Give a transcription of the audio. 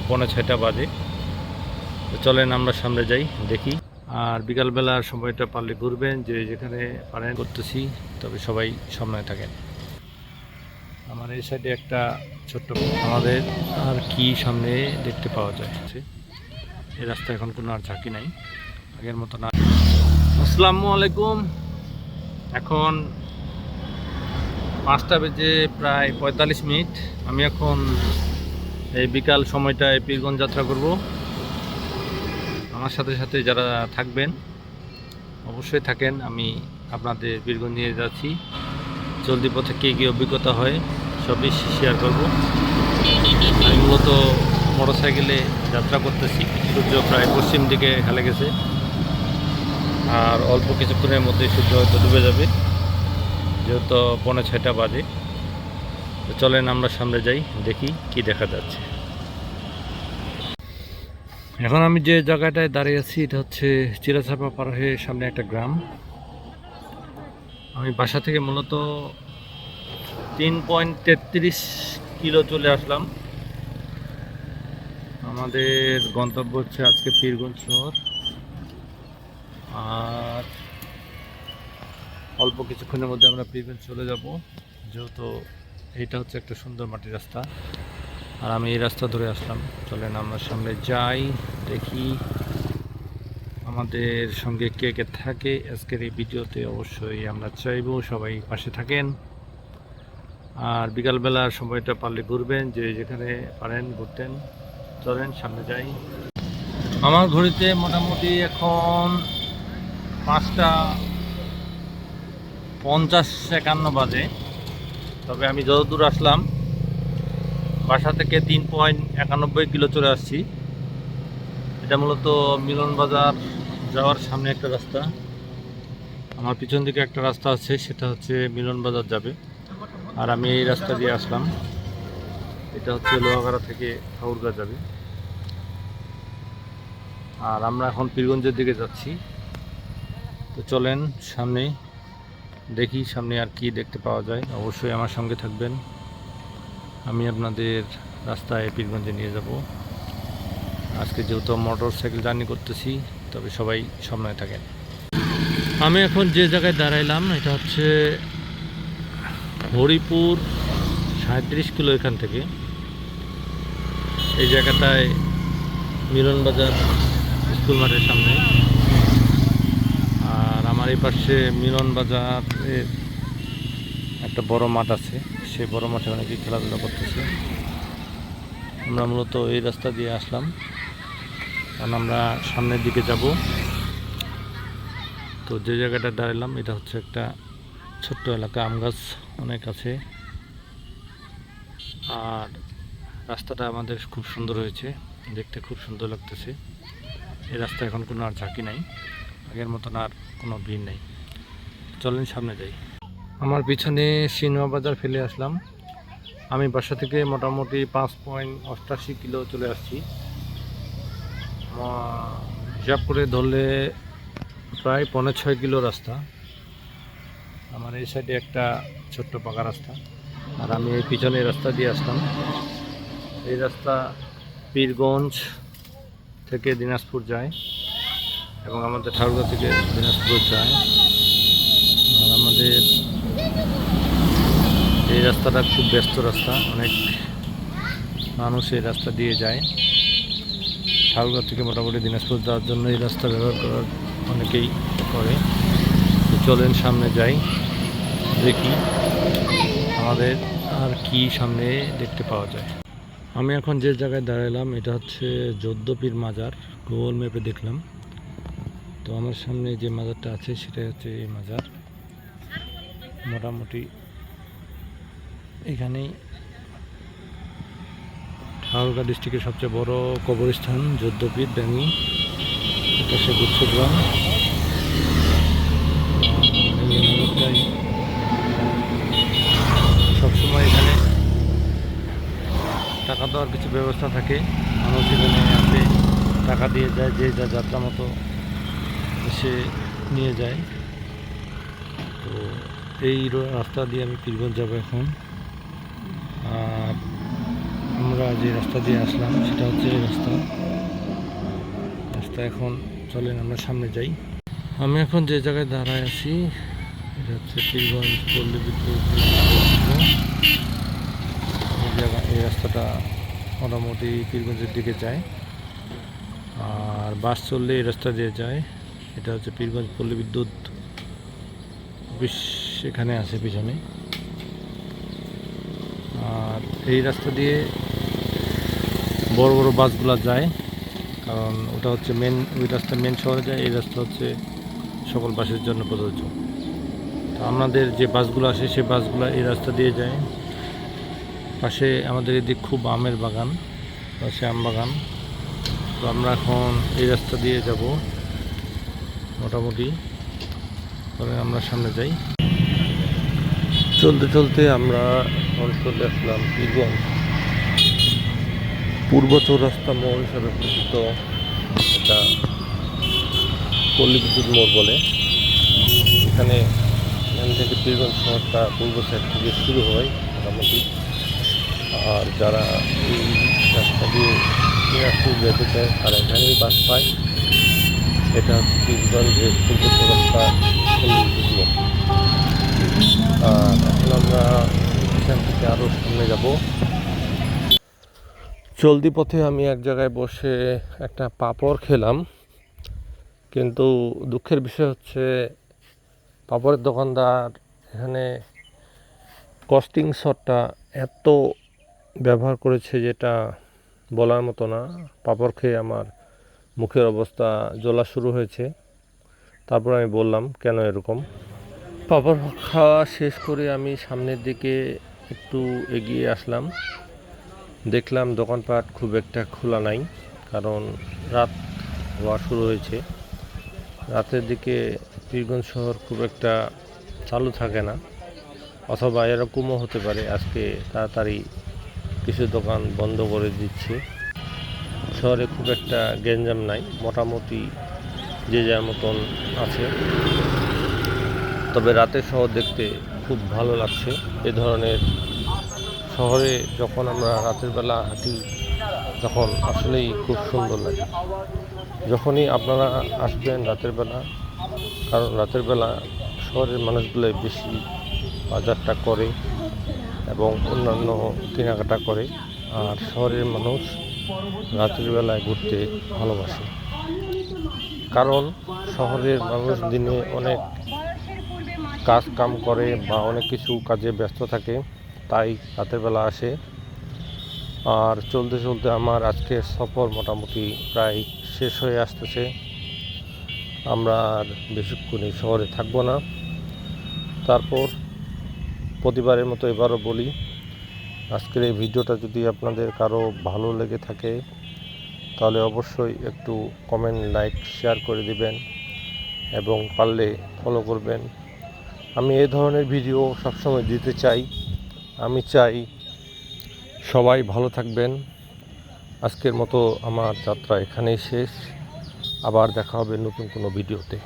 6:45 বাজে। তো চলেন আমরা সামনে যাই, দেখি। আর বিকালবেলার সময়টা পারলে ঘুরবেন, যে যেখানে পারেন করতেছি, তবে সবাই সামনে থাকেন। আমার এই সাইডে একটা ছোট্ট আমাদের আর কি সামনে দেখতে পাওয়া যায়, এই রাস্তা এখন কোনো আর ঝাঁকি নাই, আগের মতো না। আসসালামু আলাইকুম। এখন 5টা বেজে প্রায় 45 মিনিট। আমি এখন এই বিকাল সময়টায় পীরগঞ্জ যাত্রা করব। আমার সাথে সাথে যারা থাকবেন অবশ্যই থাকেন। আমি আপনাদের পীরগঞ্জ নিয়ে যাচ্ছি। চলতি পথে কী কী অভিজ্ঞতা হয় সবই শেয়ার করব। আমি মূলত মোটরসাইকেলে যাত্রা করতেছি। সূর্য প্রায় পশ্চিম দিকে হেলে গেছে, আর অল্প কিছুক্ষণের মধ্যে সূর্য হয়তো ডুবে যাবে, যেহেতু 5:45 বাজে। তো চলেন আমরা সামনে যাই, দেখি কি দেখা যাচ্ছে। এখন আমি যে জায়গাটায় দাঁড়িয়ে আছি এটা হচ্ছে চিরাচাপা পার হয়ে সামনে একটা গ্রাম। আমি বাসা থেকে মূলত 3.33 কিলো চলে আসলাম। আমাদের গন্তব্য হচ্ছে আজকে পীরগঞ্জ শহর। আর অল্প কিছুক্ষণের মধ্যে আমরা পীরগঞ্জ চলে যাব, যেহেতু এইটা হচ্ছে একটা সুন্দর মাটির রাস্তা। আর আমি এই রাস্তা ধরে আসলাম। চলেন আমরা সামনে যাই, দেখি আমাদের সঙ্গে কে কে থাকে আজকের এই ভিডিওতে। অবশ্যই আমরা চাইবো সবাই পাশে থাকেন। আর বিকালবেলার সময়টা পারলে ঘুরবেন, যে যেখানে পারেন ঘুরতেন। চলেন সামনে যাই। আমার ঘড়িতে মোটামুটি এখন 5:50-51 বাজে। তবে আমি যতদূর আসলাম বাসা থেকে 3.91 কিলো চলে আসছি। এটা মূলত মিলন বাজার যাওয়ার সামনে একটা রাস্তা। আমার পিছন দিকে একটা রাস্তা আছে, সেটা হচ্ছে মিলন বাজার যাবে। আর আমি এই রাস্তা দিয়ে আসলাম। এটা হচ্ছে লোহাগাড়া থেকে ঠাকুরগাঁ যাবে। আর আমরা এখন পীরগঞ্জের দিকে যাচ্ছি। তো চলেন সামনে দেখি সামনে আর কি দেখতে পাওয়া যায়। অবশ্যই আমার সঙ্গে থাকবেন। আমি আপনাদের রাস্তায় পীরগঞ্জে নিয়ে যাব। আজকে যেহেতু মোটর সাইকেল জার্নি করতেছি, তবে সবাই সামনে থাকেন। আমি এখন যে জায়গায় দাঁড়াইলাম এটা হচ্ছে হরিপুর, 37 কিলো এখান থেকে। এই জায়গাটায় মিলন বাজার স্কুল মাঠের সামনে। আর আমার এই পাশে মিলন বাজারের একটা বড় মাঠ আছে, সেই বড় মাঠে অনেকেই খেলাধুলা করতেছে। আমরা মূলত এই রাস্তা দিয়ে আসলাম, কারণ আমরা সামনের দিকে যাব। তো যে জায়গাটা দাঁড়ালাম এটা হচ্ছে একটা ছোট্ট এলাকা, আম গাছ অনেক আছে। আর রাস্তাটা আমাদের খুব সুন্দর হয়েছে, দেখতে খুব সুন্দর লাগতেছে। এই রাস্তা এখন কোনো আর ঝাঁকি নাই, আগের মতন আর কোনো ভিড় নেই। চলেন সামনে যাই। আমার পিছনে সিনেমা বাজার ফেলে আসলাম। আমি বাসা থেকে মোটামুটি 5.88 কিলো চলে আসছি। হিসাব করে ধরলে প্রায় 5.6 কিলো রাস্তা। আমার এই সাইডে একটা ছোট্ট পাকা রাস্তা, আর আমি এই পিছনে রাস্তা দিয়ে আসলাম। এই রাস্তা পীরগঞ্জ থেকে দিনাজপুর যায়, এবং আমাদের ঠাকুরগাঁ থেকে দিনাজপুর যায়। আর আমাদের এই রাস্তাটা খুব ব্যস্ত রাস্তা, অনেক মানুষ এই রাস্তা দিয়ে যায়। ঠাকুরগাঁ থেকে মোটামুটি দিনাজপুর যাওয়ার জন্য এই রাস্তা ব্যবহার করার অনেকেই করে। তো চলেন সামনে যাই, দেখি আমাদের আর কি সামনে দেখতে পাওয়া যায়। আমি এখন যে জায়গায় দাঁড়ালাম এটা হচ্ছে যদ্দপীর মাজার। গুগল ম্যাপে দেখলাম, তো আমার সামনে যে মাজারটা আছে সেটা হচ্ছে এই মাজার। মোটামুটি এখানেই ঠাকুরগাঁ ডিস্ট্রিক্টের সবচেয়ে বড় কবরস্থান যদ্দপীর ব্যাঙি, এটা সে গুচ্ছগ্রাম। সবসময় এখানে টাকা দেওয়ার কিছু ব্যবস্থা থাকে, মানুষ এখানে আসে, টাকা দিয়ে যায়, যে যা যাত্রা মতো এসে নিয়ে যায়। তো এই রাস্তা দিয়ে আমি পীরগঞ্জ যাব এখন। আর আমরা যে রাস্তা দিয়ে আসলাম সেটা হচ্ছে এই রাস্তা। এখন চলেন আমরা সামনে যাই। আমি এখন যে জায়গায় দাঁড়ায় আছি এটা হচ্ছে পীরগঞ্জ পল্লী বিদ্যুৎ এই রাস্তাটা মোটামুটি পীরগঞ্জের দিকে যায়, আর বাস চললে এই রাস্তা দিয়ে যায়। এটা হচ্ছে পীরগঞ্জ পল্লী বিদ্যুৎ অফিস এখানে আছে পিছনে। আর এই রাস্তা দিয়ে বড় বড় বাসগুলো যায়, কারণ ওটা হচ্ছে ওই রাস্তা মেন শহরে যায়। এই রাস্তা হচ্ছে সকল বাসের জন্য প্রযোজ্য। তো আমাদের যে বাসগুলো আসে সেই বাসগুলো এই রাস্তা দিয়ে যায়। পাশে আমাদের এদিক খুব আমের বাগান, পাশে আম বাগান। তো আমরা এখন এই রাস্তা দিয়ে যাব মোটামুটি। তবে আমরা সামনে যাই। চলতে চলতে আমরা এখন চলে আসলাম পীরগঞ্জ পূর্ব চৌরাস্তা মোড় হিসাবে পরিচিত। এটা পল্লী বিদ্যুৎ মোড় বলে। এখান থেকে পীরগঞ্জ শহরটা পূর্ব সাইড থেকে শুরু হয় মোটামুটি। আর যারা এই রাস্তা দিয়ে দিনাজপুর যেতে চায় তারা এখানেই বাস পায়। এটা হচ্ছে পীরগঞ্জের পূর্ব চৌরাস্তা পল্লী বিদ্যুৎ মোড়। আর এখন আমরা এখান থেকে আরও সামনে যাব। চলতি পথে আমি এক জায়গায় বসে একটা পাঁপড় খেলাম, কিন্তু দুঃখের বিষয় হচ্ছে পাঁপড়ের দোকানদার এখানে কস্টিং সল্টটা এত ব্যবহার করেছে যেটা বলার মতো না। পাঁপড় খেয়ে আমার মুখের অবস্থা জ্বলা শুরু হয়েছে। তারপর আমি বললাম কেন এরকম। পাঁপড় খাওয়া শেষ করে আমি সামনের দিকে একটু এগিয়ে আসলাম। দেখলাম দোকানপাট খুব একটা খোলা নাই, কারণ রাত হওয়া শুরু হয়েছে। রাতের দিকে পীরগঞ্জ শহর খুব একটা চালু থাকে না, অথবা এরকমও হতে পারে আজকে তাড়াতাড়ি কিছু দোকান বন্ধ করে দিচ্ছে। শহরে খুব একটা গ্যাঞ্জাম নাই, মোটামুটি যে যার মতন আছে। তবে রাতের শহর দেখতে খুব ভালো লাগছে। এ ধরনের শহরে যখন আমরা রাতের বেলা হাঁটি তখন আসলেই খুব সুন্দর লাগে। যখনই আপনারা আসবেন রাতের বেলা, কারণ রাতের বেলা শহরের মানুষগুলো বেশি বাজারটা করে এবং অন্যান্য কেনাকাটা করে, আর শহরের মানুষ রাতের বেলায় ঘুরতে ভালোবাসে। কারণ শহরের মানুষ দিনে অনেক কাজ কাম করে বা অনেক কিছু কাজে ব্যস্ত থাকে, তাই রাতের বেলা আসে। আর চলতে চলতে আমার আজকের সফর মোটামুটি প্রায় শেষ হয়ে আসতেছে। আমরা আর বেশিক্ষণই শহরে থাকবো না। তারপর প্রতিবারের মতো এবারও বলি, আজকের এই ভিডিওটা যদি আপনাদের কারো ভালো লেগে থাকে তাহলে অবশ্যই একটু কমেন্ট, লাইক, শেয়ার করে দিবেন এবং পারলে ফলো করবেন। আমি এই ধরনের ভিডিও সবসময় দিতে চাই। আমি চাই সবাই ভালো থাকবেন। আজকের মতো আমার যাত্রা এখানেই শেষ। আবার দেখা হবে নতুন কোনো ভিডিওতে।